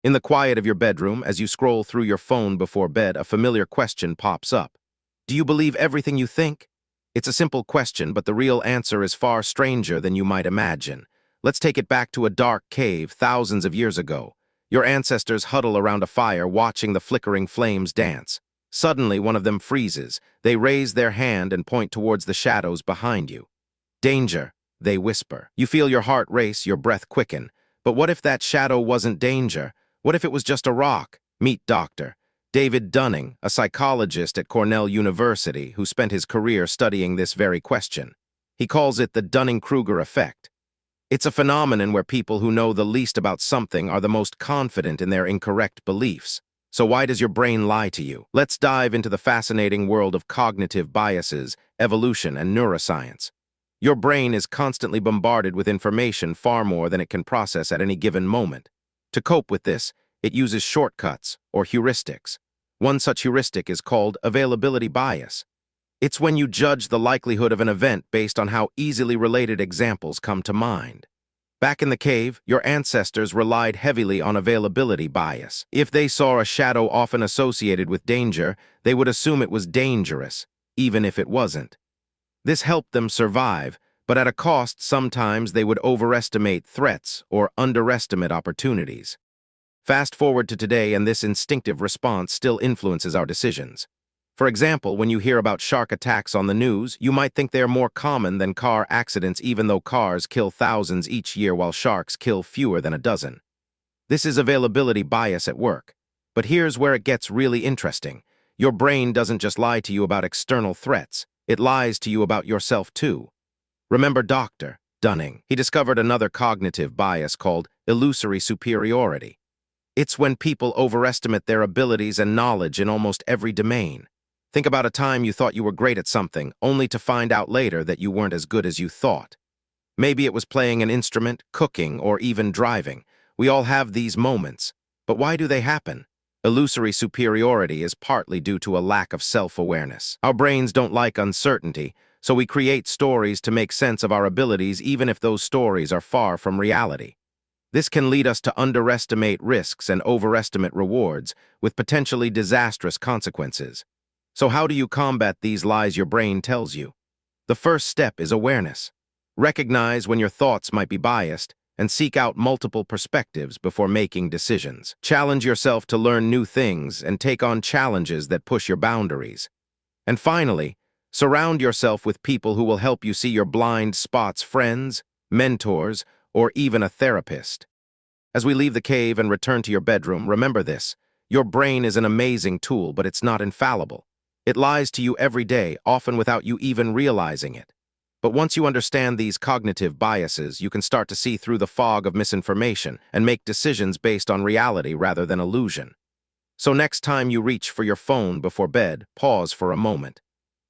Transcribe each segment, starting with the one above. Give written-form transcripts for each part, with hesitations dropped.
In the quiet of your bedroom, as you scroll through your phone before bed, a familiar question pops up. Do you believe everything you think? It's a simple question, but the real answer is far stranger than you might imagine. Let's take it back to a dark cave thousands of years ago. Your ancestors huddle around a fire watching the flickering flames dance. Suddenly, one of them freezes. They raise their hand and point towards the shadows behind you. Danger, they whisper. You feel your heart race, your breath quicken. But what if that shadow wasn't danger? What if it was just a rock? Meet Dr. David Dunning, a psychologist at Cornell University who spent his career studying this very question. He calls it the Dunning-Kruger Effect. It's a phenomenon where people who know the least about something are the most confident in their incorrect beliefs. So why does your brain lie to you? Let's dive into the fascinating world of cognitive biases, evolution, and neuroscience. Your brain is constantly bombarded with information far more than it can process at any given moment. To cope with this, it uses shortcuts, or heuristics. One such heuristic is called availability bias. It's when you judge the likelihood of an event based on how easily related examples come to mind. Back in the cave, your ancestors relied heavily on availability bias. If they saw a shadow often associated with danger, they would assume it was dangerous, even if it wasn't. This helped them survive, but at a cost. Sometimes they would overestimate threats or underestimate opportunities. Fast forward to today, and this instinctive response still influences our decisions. For example, when you hear about shark attacks on the news, you might think they are more common than car accidents, even though cars kill thousands each year while sharks kill fewer than a dozen. This is availability bias at work. But here's where it gets really interesting. Your brain doesn't just lie to you about external threats, it lies to you about yourself too. Remember Dr. Dunning? He discovered another cognitive bias called illusory superiority. It's when people overestimate their abilities and knowledge in almost every domain. Think about a time you thought you were great at something, only to find out later that you weren't as good as you thought. Maybe it was playing an instrument, cooking, or even driving. We all have these moments. But why do they happen? Illusory superiority is partly due to a lack of self-awareness. Our brains don't like uncertainty, so we create stories to make sense of our abilities even if those stories are far from reality. This can lead us to underestimate risks and overestimate rewards, with potentially disastrous consequences. So how do you combat these lies your brain tells you? The first step is awareness. Recognize when your thoughts might be biased and seek out multiple perspectives before making decisions. Challenge yourself to learn new things and take on challenges that push your boundaries. And finally, surround yourself with people who will help you see your blind spots, friends, mentors, or even a therapist. As we leave the cave and return to your bedroom, remember this. Your brain is an amazing tool, but it's not infallible. It lies to you every day, often without you even realizing it. But once you understand these cognitive biases, you can start to see through the fog of misinformation and make decisions based on reality rather than illusion. So next time you reach for your phone before bed, pause for a moment.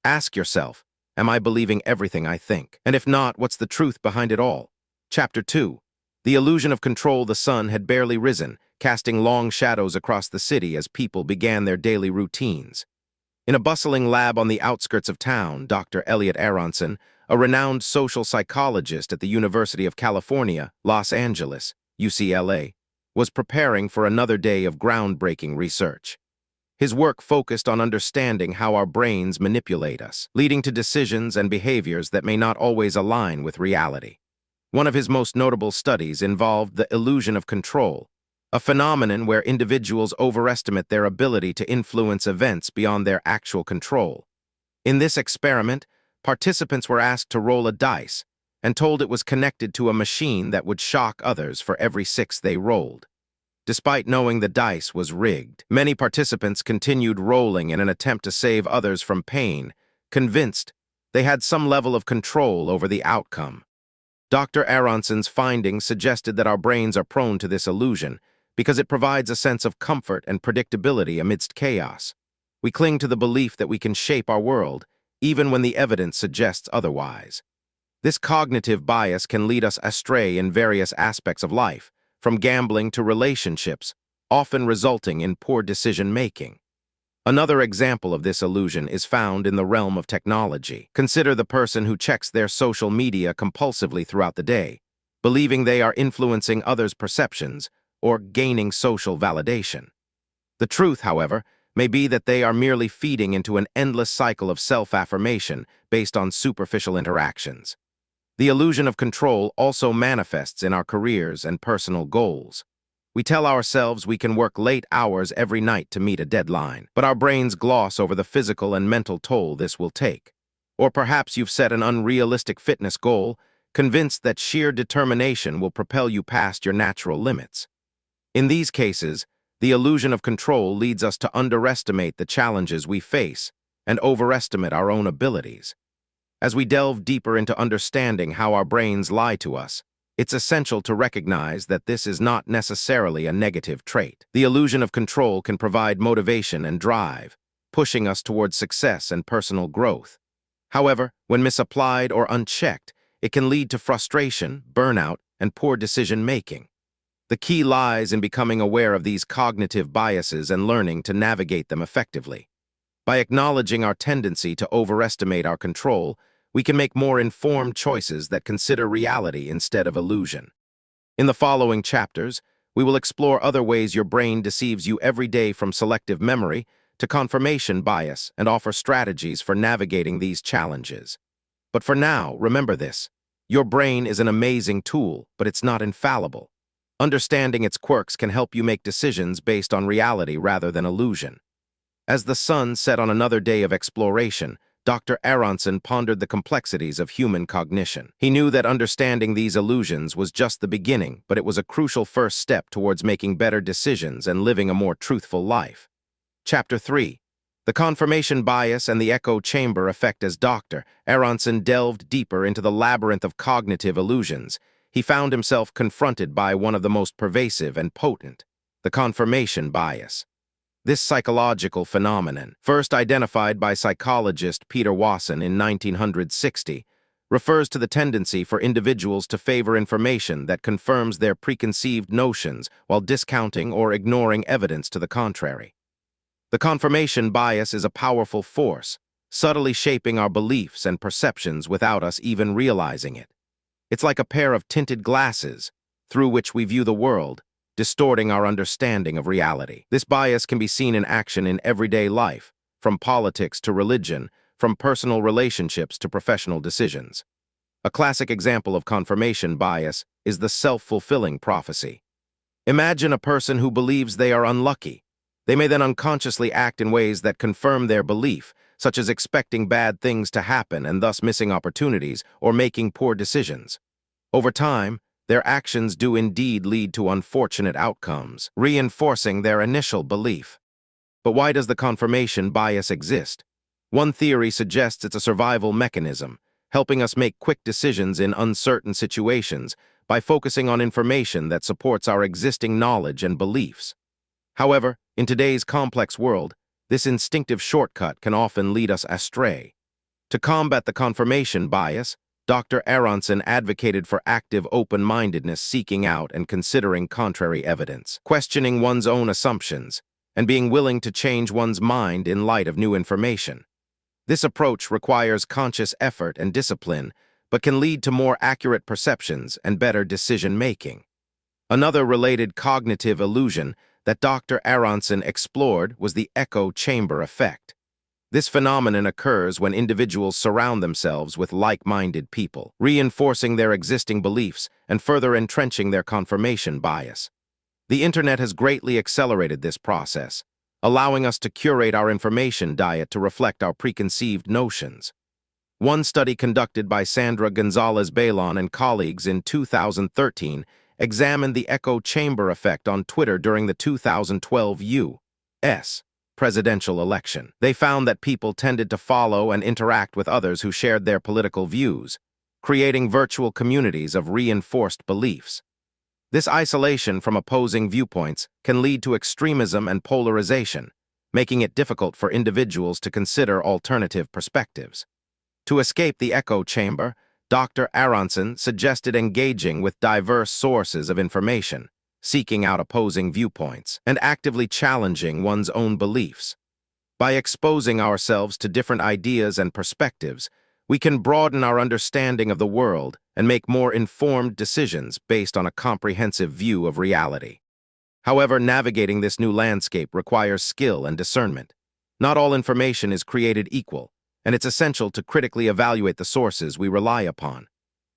Ask yourself, am I believing everything I think? And if not, what's the truth behind it all? Chapter 2. The illusion of control. The sun had barely risen, casting long shadows across the city as people began their daily routines. In a bustling lab on the outskirts of town, Dr. Elliot Aronson, a renowned social psychologist at the University of California, Los Angeles, UCLA, was preparing for another day of groundbreaking research. His work focused on understanding how our brains manipulate us, leading to decisions and behaviors that may not always align with reality. One of his most notable studies involved the illusion of control, a phenomenon where individuals overestimate their ability to influence events beyond their actual control. In this experiment, participants were asked to roll a dice and told it was connected to a machine that would shock others for every 6 they rolled. Despite knowing the dice was rigged, many participants continued rolling in an attempt to save others from pain, convinced they had some level of control over the outcome. Dr. Aronson's findings suggested that our brains are prone to this illusion because it provides a sense of comfort and predictability amidst chaos. We cling to the belief that we can shape our world, even when the evidence suggests otherwise. This cognitive bias can lead us astray in various aspects of life, from gambling to relationships, often resulting in poor decision-making. Another example of this illusion is found in the realm of technology. Consider the person who checks their social media compulsively throughout the day, believing they are influencing others' perceptions, or gaining social validation. The truth, however, may be that they are merely feeding into an endless cycle of self-affirmation based on superficial interactions. The illusion of control also manifests in our careers and personal goals. We tell ourselves we can work late hours every night to meet a deadline, but our brains gloss over the physical and mental toll this will take. Or perhaps you've set an unrealistic fitness goal, convinced that sheer determination will propel you past your natural limits. In these cases, the illusion of control leads us to underestimate the challenges we face and overestimate our own abilities. As we delve deeper into understanding how our brains lie to us, it's essential to recognize that this is not necessarily a negative trait. The illusion of control can provide motivation and drive, pushing us towards success and personal growth. However, when misapplied or unchecked, it can lead to frustration, burnout, and poor decision-making. The key lies in becoming aware of these cognitive biases and learning to navigate them effectively. By acknowledging our tendency to overestimate our control, we can make more informed choices that consider reality instead of illusion. In the following chapters, we will explore other ways your brain deceives you every day, from selective memory to confirmation bias, and offer strategies for navigating these challenges. But for now, remember this: your brain is an amazing tool, but it's not infallible. Understanding its quirks can help you make decisions based on reality rather than illusion. As the sun set on another day of exploration, Dr. Aronson pondered the complexities of human cognition. He knew that understanding these illusions was just the beginning, but it was a crucial first step towards making better decisions and living a more truthful life. Chapter 3. The Confirmation Bias and the Echo Chamber Effect. As Dr. Aronson delved deeper into the labyrinth of cognitive illusions, he found himself confronted by one of the most pervasive and potent: the confirmation bias. This psychological phenomenon, first identified by psychologist Peter Wasson in 1960, refers to the tendency for individuals to favor information that confirms their preconceived notions while discounting or ignoring evidence to the contrary. The confirmation bias is a powerful force, subtly shaping our beliefs and perceptions without us even realizing it. It's like a pair of tinted glasses through which we view the world, distorting our understanding of reality. This bias can be seen in action in everyday life, from politics to religion, from personal relationships to professional decisions. A classic example of confirmation bias is the self-fulfilling prophecy. Imagine a person who believes they are unlucky. They may then unconsciously act in ways that confirm their belief, such as expecting bad things to happen and thus missing opportunities or making poor decisions. Over time, their actions do indeed lead to unfortunate outcomes, reinforcing their initial belief. But why does the confirmation bias exist? One theory suggests it's a survival mechanism, helping us make quick decisions in uncertain situations by focusing on information that supports our existing knowledge and beliefs. However, in today's complex world, this instinctive shortcut can often lead us astray. To combat the confirmation bias, Dr. Aronson advocated for active open-mindedness, seeking out and considering contrary evidence, questioning one's own assumptions, and being willing to change one's mind in light of new information. This approach requires conscious effort and discipline, but can lead to more accurate perceptions and better decision-making. Another related cognitive illusion that Dr. Aronson explored was the echo chamber effect. This phenomenon occurs when individuals surround themselves with like-minded people, reinforcing their existing beliefs and further entrenching their confirmation bias. The internet has greatly accelerated this process, allowing us to curate our information diet to reflect our preconceived notions. One study conducted by Sandra Gonzalez-Balon and colleagues in 2013 examined the echo chamber effect on Twitter during the 2012 U.S. presidential election. They found that people tended to follow and interact with others who shared their political views, creating virtual communities of reinforced beliefs. This isolation from opposing viewpoints can lead to extremism and polarization, making it difficult for individuals to consider alternative perspectives. To escape the echo chamber, Dr. Aronson suggested engaging with diverse sources of information, seeking out opposing viewpoints, and actively challenging one's own beliefs. By exposing ourselves to different ideas and perspectives, we can broaden our understanding of the world and make more informed decisions based on a comprehensive view of reality. However, navigating this new landscape requires skill and discernment. Not all information is created equal, and it's essential to critically evaluate the sources we rely upon.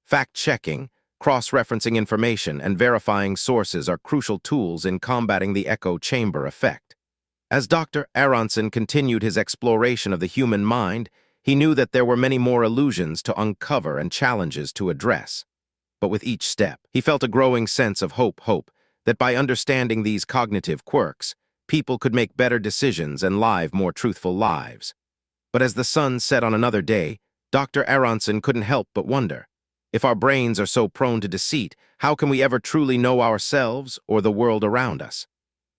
Fact-checking, cross-referencing information, and verifying sources are crucial tools in combating the echo chamber effect. As Dr. Aronson continued his exploration of the human mind, he knew that there were many more illusions to uncover and challenges to address. But with each step, he felt a growing sense of hope that by understanding these cognitive quirks, people could make better decisions and live more truthful lives. But as the sun set on another day, Dr. Aronson couldn't help but wonder, if our brains are so prone to deceit, how can we ever truly know ourselves or the world around us?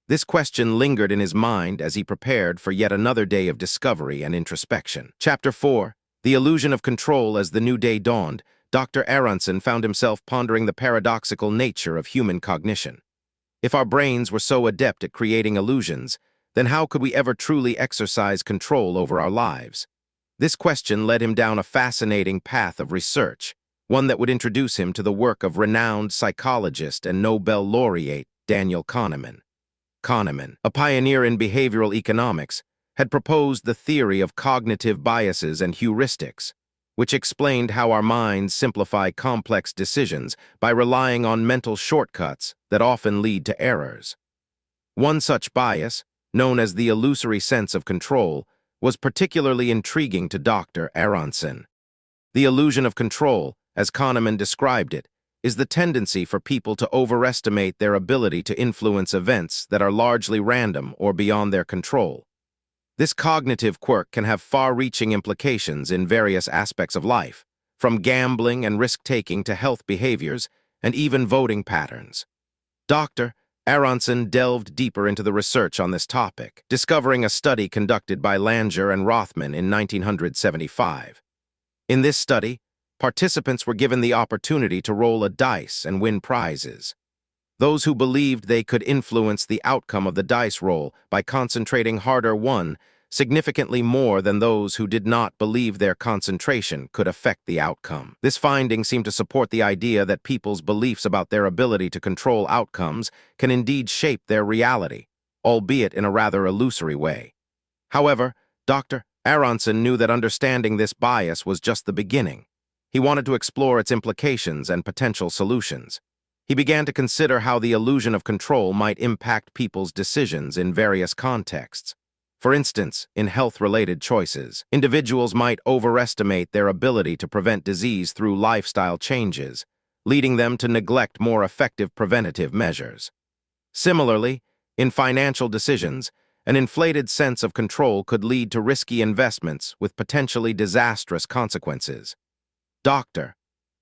This question lingered in his mind as he prepared for yet another day of discovery and introspection. Chapter 4, The Illusion of Control. As the new day dawned, Dr. Aronson found himself pondering the paradoxical nature of human cognition. If our brains were so adept at creating illusions, then how could we ever truly exercise control over our lives? This question led him down a fascinating path of research, one that would introduce him to the work of renowned psychologist and Nobel laureate Daniel Kahneman. Kahneman, a pioneer in behavioral economics, had proposed the theory of cognitive biases and heuristics, which explained how our minds simplify complex decisions by relying on mental shortcuts that often lead to errors. One such bias, known as the illusory sense of control, was particularly intriguing to Dr. Aronson. The illusion of control, as Kahneman described it, is the tendency for people to overestimate their ability to influence events that are largely random or beyond their control. This cognitive quirk can have far-reaching implications in various aspects of life, from gambling and risk-taking to health behaviors and even voting patterns. Dr. Aronson delved deeper into the research on this topic, discovering a study conducted by Langer and Rothman in 1975. In this study, participants were given the opportunity to roll a dice and win prizes. Those who believed they could influence the outcome of the dice roll by concentrating harder won significantly more than those who did not believe their concentration could affect the outcome. This finding seemed to support the idea that people's beliefs about their ability to control outcomes can indeed shape their reality, albeit in a rather illusory way. However, Dr. Aronson knew that understanding this bias was just the beginning. He wanted to explore its implications and potential solutions. He began to consider how the illusion of control might impact people's decisions in various contexts. For instance, in health-related choices, individuals might overestimate their ability to prevent disease through lifestyle changes, leading them to neglect more effective preventative measures. Similarly, in financial decisions, an inflated sense of control could lead to risky investments with potentially disastrous consequences. Dr.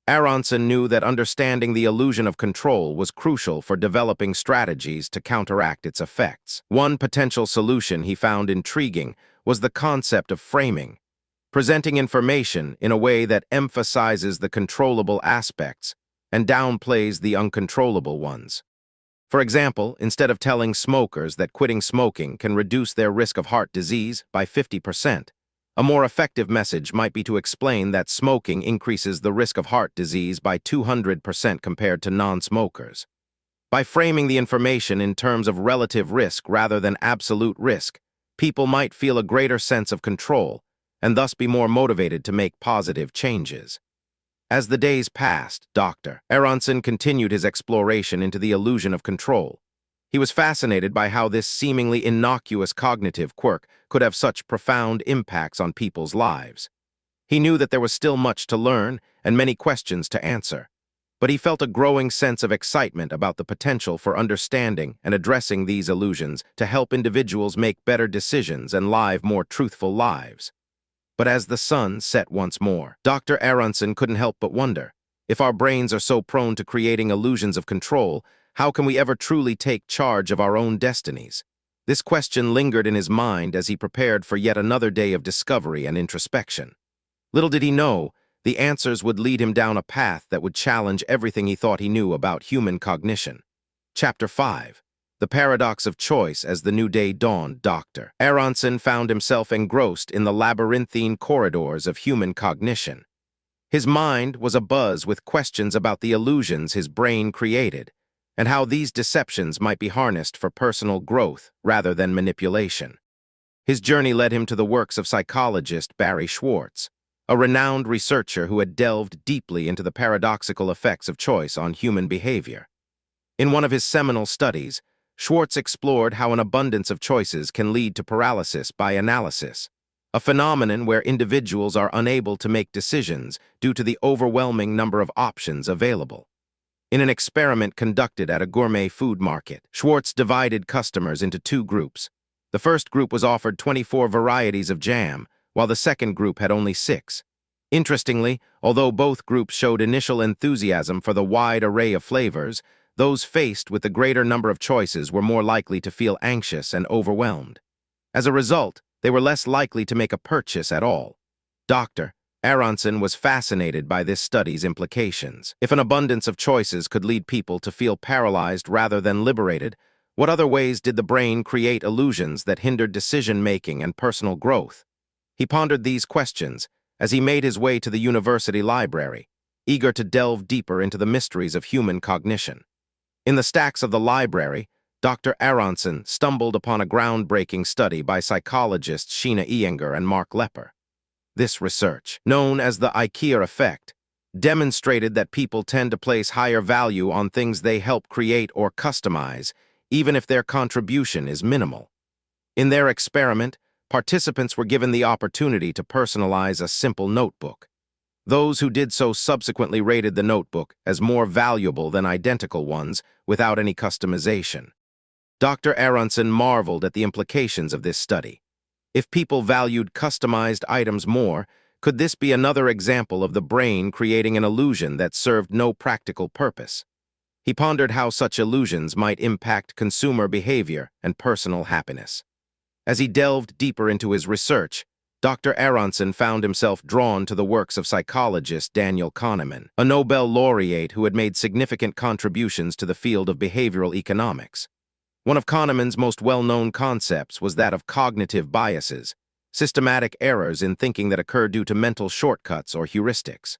Aronson knew that understanding the illusion of control was crucial for developing strategies to counteract its effects. One potential solution he found intriguing was the concept of framing, presenting information in a way that emphasizes the controllable aspects and downplays the uncontrollable ones. For example, instead of telling smokers that quitting smoking can reduce their risk of heart disease by 50%, a more effective message might be to explain that smoking increases the risk of heart disease by 200% compared to non-smokers. By framing the information in terms of relative risk rather than absolute risk, people might feel a greater sense of control and thus be more motivated to make positive changes. As the days passed, Dr. Aronson continued his exploration into the illusion of control. He was fascinated by how this seemingly innocuous cognitive quirk could have such profound impacts on people's lives. He knew that there was still much to learn and many questions to answer, but he felt a growing sense of excitement about the potential for understanding and addressing these illusions to help individuals make better decisions and live more truthful lives. But as the sun set once more, Dr. Aronson couldn't help but wonder, if our brains are so prone to creating illusions of control, how can we ever truly take charge of our own destinies? This question lingered in his mind as he prepared for yet another day of discovery and introspection. Little did he know, the answers would lead him down a path that would challenge everything he thought he knew about human cognition. Chapter 5. The Paradox of Choice. As the new day dawned, Dr. Aronson found himself engrossed in the labyrinthine corridors of human cognition. His mind was abuzz with questions about the illusions his brain created, and how these deceptions might be harnessed for personal growth rather than manipulation. His journey led him to the works of psychologist Barry Schwartz, a renowned researcher who had delved deeply into the paradoxical effects of choice on human behavior. In one of his seminal studies, Schwartz explored how an abundance of choices can lead to paralysis by analysis, a phenomenon where individuals are unable to make decisions due to the overwhelming number of options available. In an experiment conducted at a gourmet food market, Schwartz divided customers into two groups. The first group was offered 24 varieties of jam, while the second group had only 6. Interestingly, although both groups showed initial enthusiasm for the wide array of flavors, those faced with the greater number of choices were more likely to feel anxious and overwhelmed. As a result, they were less likely to make a purchase at all. Dr. Aronson was fascinated by this study's implications. If an abundance of choices could lead people to feel paralyzed rather than liberated, what other ways did the brain create illusions that hindered decision-making and personal growth? He pondered these questions as he made his way to the university library, eager to delve deeper into the mysteries of human cognition. In the stacks of the library, Dr. Aronson stumbled upon a groundbreaking study by psychologists Sheena Iyengar and Mark Lepper. This research, known as the IKEA effect, demonstrated that people tend to place higher value on things they help create or customize, even if their contribution is minimal. In their experiment, participants were given the opportunity to personalize a simple notebook. Those who did so subsequently rated the notebook as more valuable than identical ones without any customization. Dr. Aronson marveled at the implications of this study. If people valued customized items more, could this be another example of the brain creating an illusion that served no practical purpose? He pondered how such illusions might impact consumer behavior and personal happiness. As he delved deeper into his research, Dr. Aronson found himself drawn to the works of psychologist Daniel Kahneman, a Nobel laureate who had made significant contributions to the field of behavioral economics. One of Kahneman's most well-known concepts was that of cognitive biases, systematic errors in thinking that occur due to mental shortcuts or heuristics.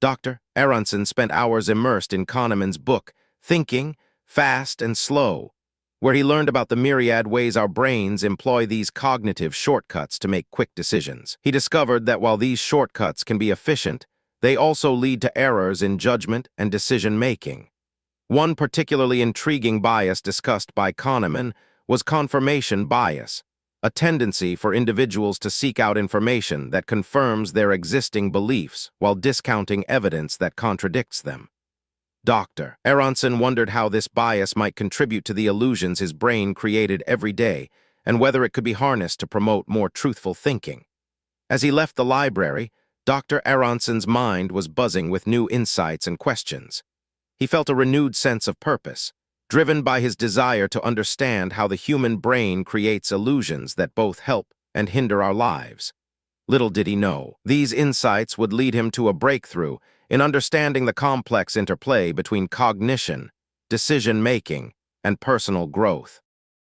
Dr. Aronson spent hours immersed in Kahneman's book, Thinking, Fast and Slow, where he learned about the myriad ways our brains employ these cognitive shortcuts to make quick decisions. He discovered that while these shortcuts can be efficient, they also lead to errors in judgment and decision-making. One particularly intriguing bias discussed by Kahneman was confirmation bias, a tendency for individuals to seek out information that confirms their existing beliefs while discounting evidence that contradicts them. Dr. Aronson wondered how this bias might contribute to the illusions his brain created every day and whether it could be harnessed to promote more truthful thinking. As he left the library, Dr. Aronson's mind was buzzing with new insights and questions. He felt a renewed sense of purpose, driven by his desire to understand how the human brain creates illusions that both help and hinder our lives. Little did he know, these insights would lead him to a breakthrough in understanding the complex interplay between cognition, decision-making, and personal growth.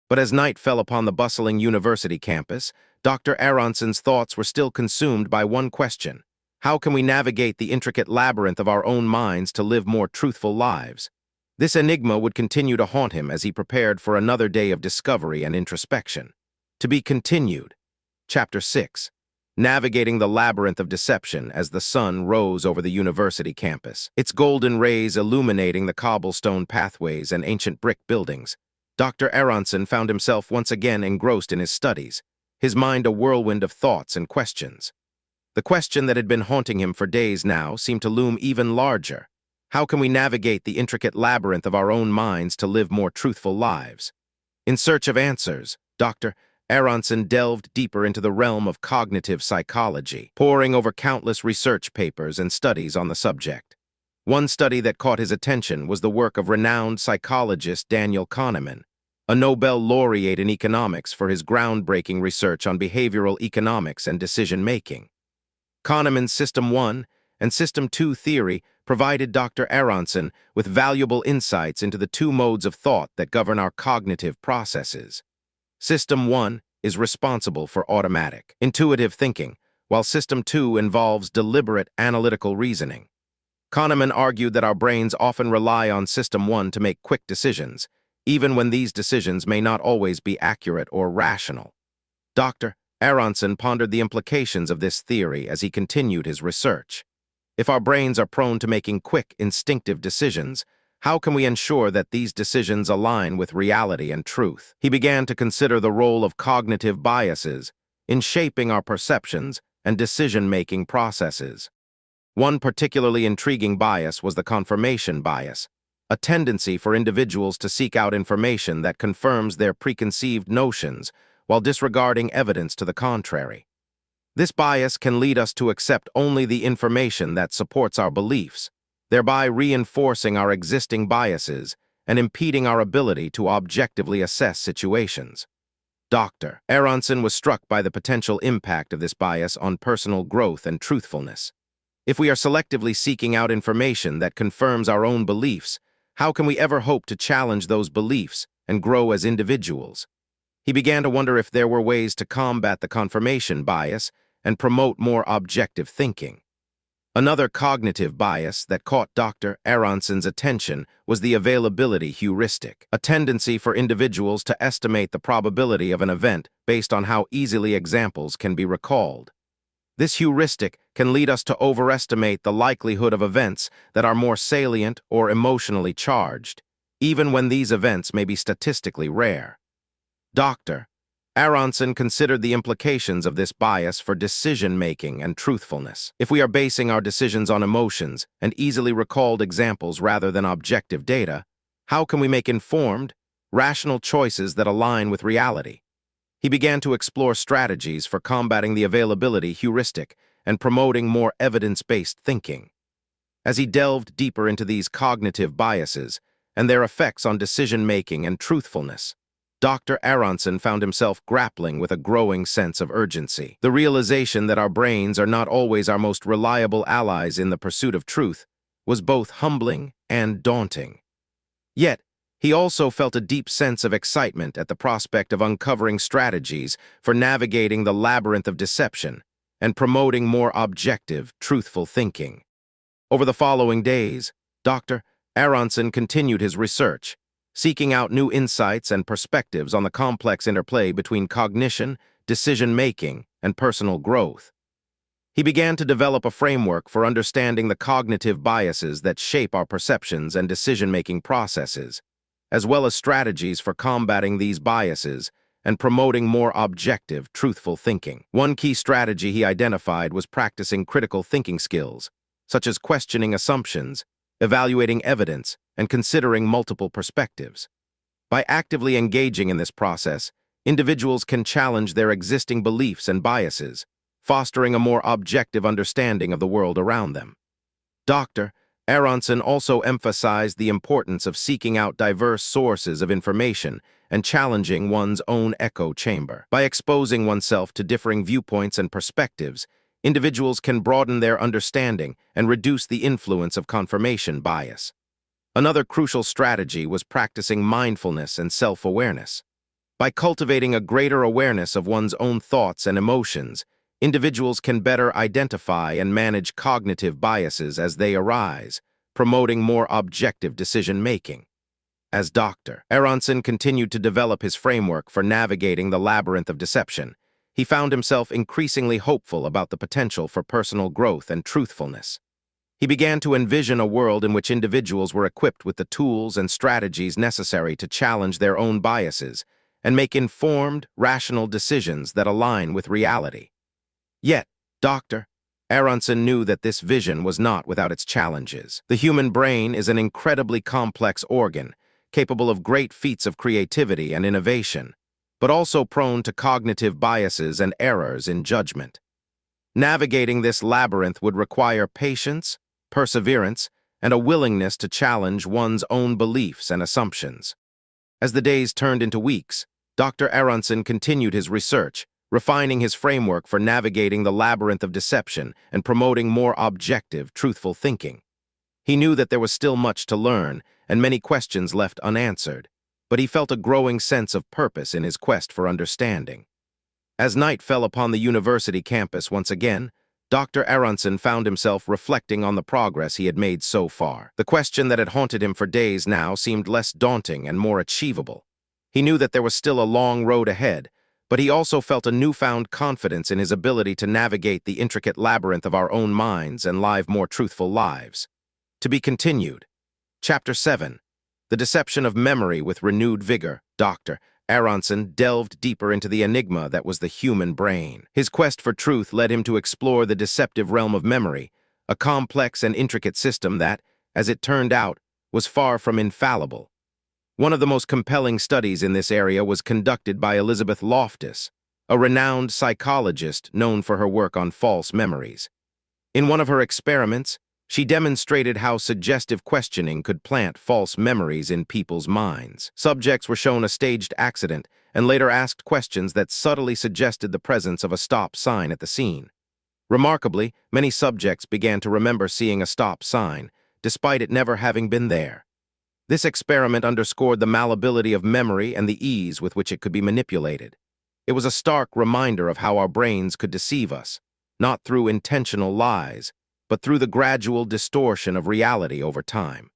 But as night fell upon the bustling university campus, Dr. Aronson's thoughts were still consumed by one question: how can we navigate the intricate labyrinth of our own minds to live more truthful lives? This enigma would continue to haunt him as he prepared for another day of discovery and introspection. To be continued. Chapter 6. Navigating the labyrinth of deception as the sun rose over the university campus, its golden rays illuminating the cobblestone pathways and ancient brick buildings. Dr. Aronson found himself once again engrossed in his studies, his mind a whirlwind of thoughts and questions. The question that had been haunting him for days now seemed to loom even larger. How can we navigate the intricate labyrinth of our own minds to live more truthful lives? In search of answers, Dr. Aronson delved deeper into the realm of cognitive psychology, poring over countless research papers and studies on the subject. One study that caught his attention was the work of renowned psychologist Daniel Kahneman, a Nobel laureate in economics for his groundbreaking research on behavioral economics and decision-making. Kahneman's System 1 and System 2 theory provided Dr. Aronson with valuable insights into the two modes of thought that govern our cognitive processes. System 1 is responsible for automatic, intuitive thinking, while System 2 involves deliberate analytical reasoning. Kahneman argued that our brains often rely on System 1 to make quick decisions, even when these decisions may not always be accurate or rational. Dr. Aronson pondered the implications of this theory as he continued his research. If our brains are prone to making quick, instinctive decisions, how can we ensure that these decisions align with reality and truth? He began to consider the role of cognitive biases in shaping our perceptions and decision-making processes. One particularly intriguing bias was the confirmation bias, a tendency for individuals to seek out information that confirms their preconceived notions while disregarding evidence to the contrary. This bias can lead us to accept only the information that supports our beliefs, thereby reinforcing our existing biases and impeding our ability to objectively assess situations. Dr. Aronson was struck by the potential impact of this bias on personal growth and truthfulness. If we are selectively seeking out information that confirms our own beliefs, how can we ever hope to challenge those beliefs and grow as individuals? He began to wonder if there were ways to combat the confirmation bias and promote more objective thinking. Another cognitive bias that caught Dr. Aronson's attention was the availability heuristic, a tendency for individuals to estimate the probability of an event based on how easily examples can be recalled. This heuristic can lead us to overestimate the likelihood of events that are more salient or emotionally charged, even when these events may be statistically rare. Dr. Aronson considered the implications of this bias for decision-making and truthfulness. If we are basing our decisions on emotions and easily recalled examples rather than objective data, how can we make informed, rational choices that align with reality? He began to explore strategies for combating the availability heuristic and promoting more evidence-based thinking. As he delved deeper into these cognitive biases and their effects on decision-making and truthfulness, Dr. Aronson found himself grappling with a growing sense of urgency. The realization that our brains are not always our most reliable allies in the pursuit of truth was both humbling and daunting. Yet, he also felt a deep sense of excitement at the prospect of uncovering strategies for navigating the labyrinth of deception and promoting more objective, truthful thinking. Over the following days, Dr. Aronson continued his research, seeking out new insights and perspectives on the complex interplay between cognition, decision-making, and personal growth. He began to develop a framework for understanding the cognitive biases that shape our perceptions and decision-making processes, as well as strategies for combating these biases and promoting more objective, truthful thinking. One key strategy he identified was practicing critical thinking skills, such as questioning assumptions, evaluating evidence, and considering multiple perspectives. By actively engaging in this process, individuals can challenge their existing beliefs and biases, fostering a more objective understanding of the world around them. Dr. Aronson also emphasized the importance of seeking out diverse sources of information and challenging one's own echo chamber. By exposing oneself to differing viewpoints and perspectives, individuals can broaden their understanding and reduce the influence of confirmation bias. Another crucial strategy was practicing mindfulness and self-awareness. By cultivating a greater awareness of one's own thoughts and emotions, individuals can better identify and manage cognitive biases as they arise, promoting more objective decision-making. As Dr. Aronson continued to develop his framework for navigating the labyrinth of deception, he found himself increasingly hopeful about the potential for personal growth and truthfulness. He began to envision a world in which individuals were equipped with the tools and strategies necessary to challenge their own biases and make informed, rational decisions that align with reality. Yet, Dr. Aronson knew that this vision was not without its challenges. The human brain is an incredibly complex organ, capable of great feats of creativity and innovation, but also prone to cognitive biases and errors in judgment. Navigating this labyrinth would require patience, perseverance, and a willingness to challenge one's own beliefs and assumptions. As the days turned into weeks, Dr. Aronson continued his research, refining his framework for navigating the labyrinth of deception and promoting more objective, truthful thinking. He knew that there was still much to learn and many questions left unanswered, but he felt a growing sense of purpose in his quest for understanding. As night fell upon the university campus once again, Dr. Aronson found himself reflecting on the progress he had made so far. The question that had haunted him for days now seemed less daunting and more achievable. He knew that there was still a long road ahead, but he also felt a newfound confidence in his ability to navigate the intricate labyrinth of our own minds and live more truthful lives. To be continued. Chapter 7. The Deception of Memory with Renewed Vigor. Dr. Aronson delved deeper into the enigma that was the human brain. His quest for truth led him to explore the deceptive realm of memory, a complex and intricate system that, as it turned out, was far from infallible. One of the most compelling studies in this area was conducted by Elizabeth Loftus, a renowned psychologist known for her work on false memories. In one of her experiments, she demonstrated how suggestive questioning could plant false memories in people's minds. Subjects were shown a staged accident and later asked questions that subtly suggested the presence of a stop sign at the scene. Remarkably, many subjects began to remember seeing a stop sign, despite it never having been there. This experiment underscored the malleability of memory and the ease with which it could be manipulated. It was a stark reminder of how our brains could deceive us, not through intentional lies, but through the gradual distortion of reality over time.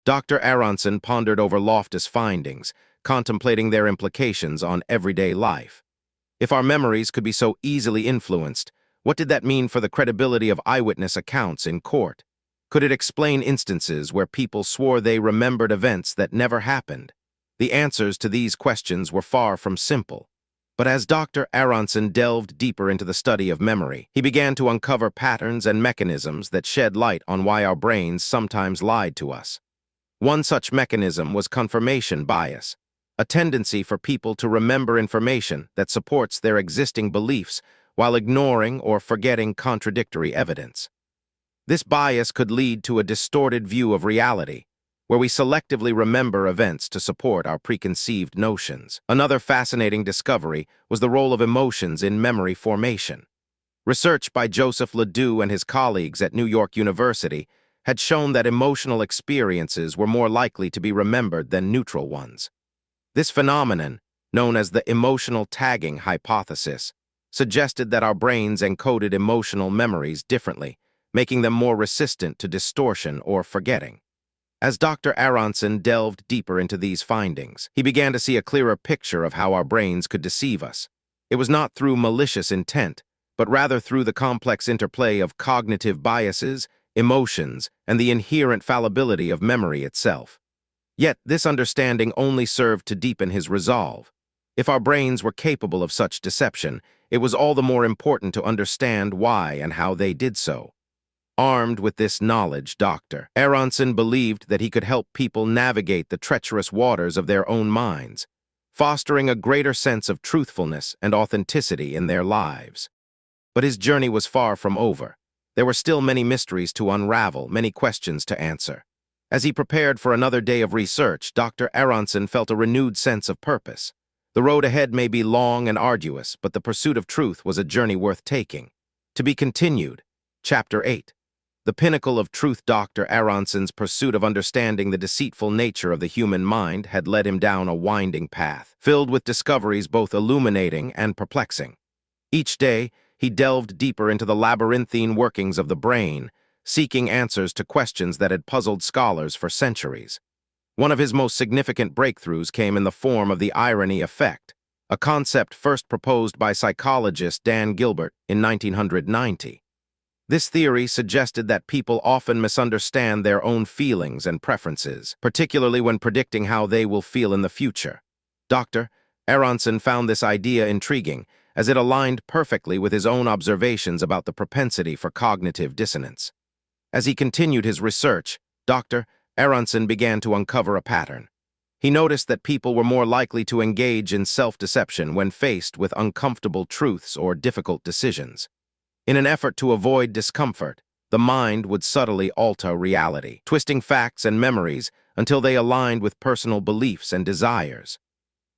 Dr. Aronson pondered over Loftus' findings, contemplating their implications on everyday life. If our memories could be so easily influenced, what did that mean for the credibility of eyewitness accounts in court? Could it explain instances where people swore they remembered events that never happened? The answers to these questions were far from simple. But as Dr. Aronson delved deeper into the study of memory, he began to uncover patterns and mechanisms that shed light on why our brains sometimes lied to us. One such mechanism was confirmation bias, a tendency for people to remember information that supports their existing beliefs while ignoring or forgetting contradictory evidence. This bias could lead to a distorted view of reality, where we selectively remember events to support our preconceived notions. Another fascinating discovery was the role of emotions in memory formation. Research by Joseph Ledoux and his colleagues at New York University had shown that emotional experiences were more likely to be remembered than neutral ones. This phenomenon, known as the emotional tagging hypothesis, suggested that our brains encoded emotional memories differently, making them more resistant to distortion or forgetting. As Dr. Aronson delved deeper into these findings, he began to see a clearer picture of how our brains could deceive us. It was not through malicious intent, but rather through the complex interplay of cognitive biases, emotions, and the inherent fallibility of memory itself. Yet this understanding only served to deepen his resolve. If our brains were capable of such deception, it was all the more important to understand why and how they did so. Armed with this knowledge, Dr. Aronson believed that he could help people navigate the treacherous waters of their own minds, fostering a greater sense of truthfulness and authenticity in their lives. But his journey was far from over. There were still many mysteries to unravel, many questions to answer. As he prepared for another day of research, Dr. Aronson felt a renewed sense of purpose. The road ahead may be long and arduous, but the pursuit of truth was a journey worth taking. To be continued. Chapter 8. The pinnacle of truth. Dr. Aronson's pursuit of understanding the deceitful nature of the human mind had led him down a winding path, filled with discoveries both illuminating and perplexing. Each day, he delved deeper into the labyrinthine workings of the brain, seeking answers to questions that had puzzled scholars for centuries. One of his most significant breakthroughs came in the form of the irony effect, a concept first proposed by psychologist Dan Gilbert in 1990. This theory suggested that people often misunderstand their own feelings and preferences, particularly when predicting how they will feel in the future. Dr. Aronson found this idea intriguing, as it aligned perfectly with his own observations about the propensity for cognitive dissonance. As he continued his research, Dr. Aronson began to uncover a pattern. He noticed that people were more likely to engage in self-deception when faced with uncomfortable truths or difficult decisions. In an effort to avoid discomfort, the mind would subtly alter reality, twisting facts and memories until they aligned with personal beliefs and desires.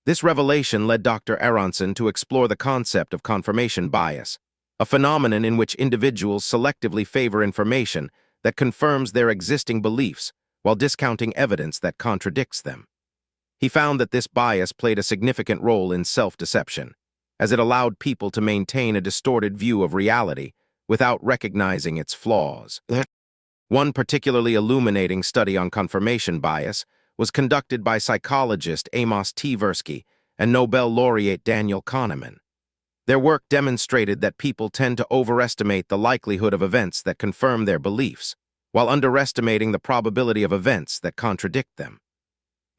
This revelation led Dr. Aronson to explore the concept of confirmation bias, a phenomenon in which individuals selectively favor information that confirms their existing beliefs while discounting evidence that contradicts them. He found that this bias played a significant role in self-deception, as it allowed people to maintain a distorted view of reality without recognizing its flaws. One particularly illuminating study on confirmation bias was conducted by psychologist Amos Tversky and Nobel laureate Daniel Kahneman. Their work demonstrated that people tend to overestimate the likelihood of events that confirm their beliefs, while underestimating the probability of events that contradict them.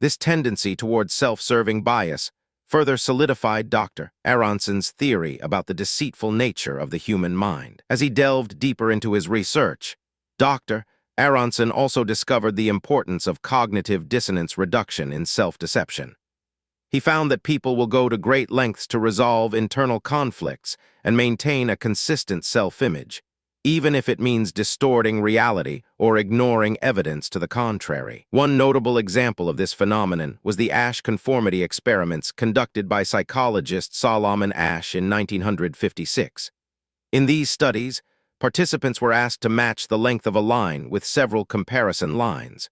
This tendency towards self-serving bias further solidified Dr. Aronson's theory about the deceitful nature of the human mind. As he delved deeper into his research, Dr. Aronson also discovered the importance of cognitive dissonance reduction in self-deception. He found that people will go to great lengths to resolve internal conflicts and maintain a consistent self-image, even if it means distorting reality or ignoring evidence to the contrary. One notable example of this phenomenon was the Asch conformity experiments conducted by psychologist Solomon Asch in 1956. In these studies, participants were asked to match the length of a line with several comparison lines.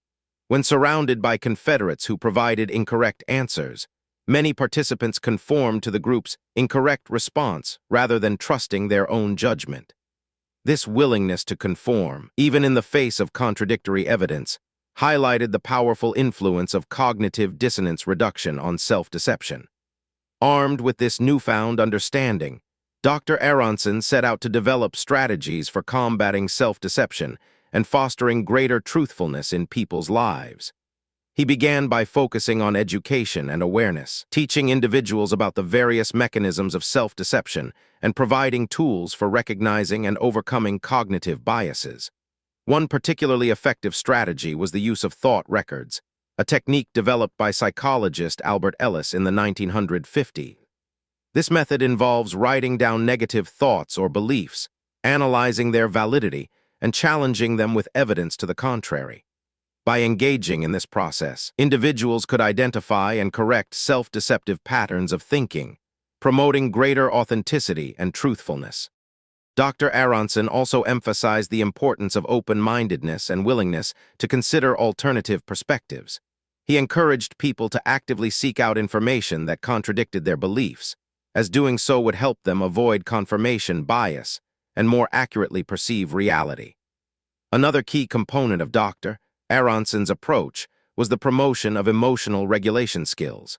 When surrounded by Confederates who provided incorrect answers, many participants conformed to the group's incorrect response rather than trusting their own judgment. This willingness to conform, even in the face of contradictory evidence, highlighted the powerful influence of cognitive dissonance reduction on self-deception. Armed with this newfound understanding, Dr. Aronson set out to develop strategies for combating self-deception and fostering greater truthfulness in people's lives. He began by focusing on education and awareness, teaching individuals about the various mechanisms of self-deception and providing tools for recognizing and overcoming cognitive biases. One particularly effective strategy was the use of thought records, a technique developed by psychologist Albert Ellis in the 1950s. This method involves writing down negative thoughts or beliefs, analyzing their validity, and challenging them with evidence to the contrary. By engaging in this process, individuals could identify and correct self-deceptive patterns of thinking, promoting greater authenticity and truthfulness. Dr. Aronson also emphasized the importance of open-mindedness and willingness to consider alternative perspectives. He encouraged people to actively seek out information that contradicted their beliefs, as doing so would help them avoid confirmation bias and more accurately perceive reality. Another key component of Dr. Aronson's approach was the promotion of emotional regulation skills.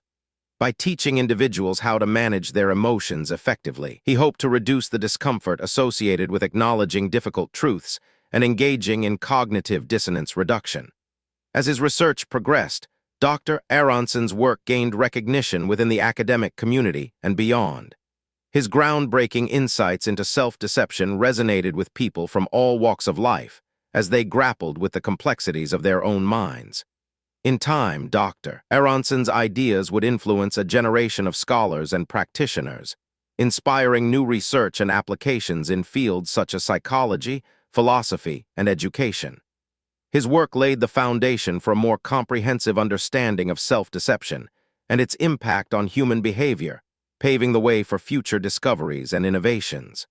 By teaching individuals how to manage their emotions effectively, he hoped to reduce the discomfort associated with acknowledging difficult truths and engaging in cognitive dissonance reduction. As his research progressed, Dr. Aronson's work gained recognition within the academic community and beyond. His groundbreaking insights into self-deception resonated with people from all walks of life, as they grappled with the complexities of their own minds. In time, Dr. Aronson's ideas would influence a generation of scholars and practitioners, inspiring new research and applications in fields such as psychology, philosophy, and education. His work laid the foundation for a more comprehensive understanding of self-deception and its impact on human behavior, paving the way for future discoveries and innovations.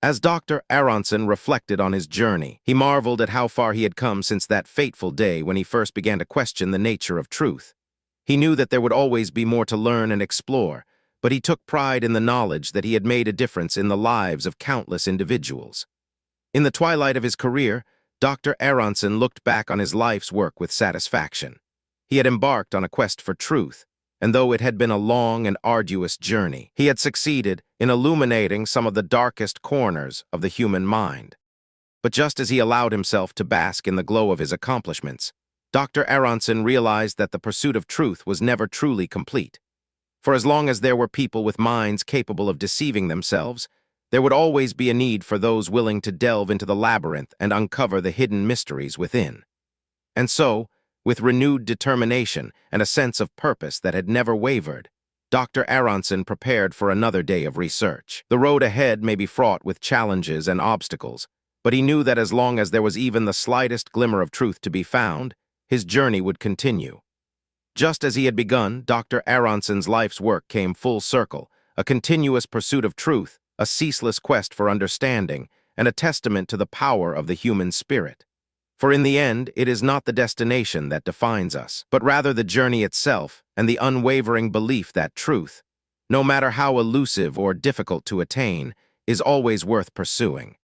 As Dr. Aronson reflected on his journey, he marveled at how far he had come since that fateful day when he first began to question the nature of truth. He knew that there would always be more to learn and explore, but he took pride in the knowledge that he had made a difference in the lives of countless individuals. In the twilight of his career, Dr. Aronson looked back on his life's work with satisfaction. He had embarked on a quest for truth, and though it had been a long and arduous journey, he had succeeded in illuminating some of the darkest corners of the human mind. But just as he allowed himself to bask in the glow of his accomplishments, Dr. Aronson realized that the pursuit of truth was never truly complete. For as long as there were people with minds capable of deceiving themselves, there would always be a need for those willing to delve into the labyrinth and uncover the hidden mysteries within. And so, with renewed determination and a sense of purpose that had never wavered, Dr. Aronson prepared for another day of research. The road ahead may be fraught with challenges and obstacles, but he knew that as long as there was even the slightest glimmer of truth to be found, his journey would continue. Just as he had begun, Dr. Aronson's life's work came full circle, a continuous pursuit of truth, a ceaseless quest for understanding, and a testament to the power of the human spirit. For in the end, it is not the destination that defines us, but rather the journey itself and the unwavering belief that truth, no matter how elusive or difficult to attain, is always worth pursuing.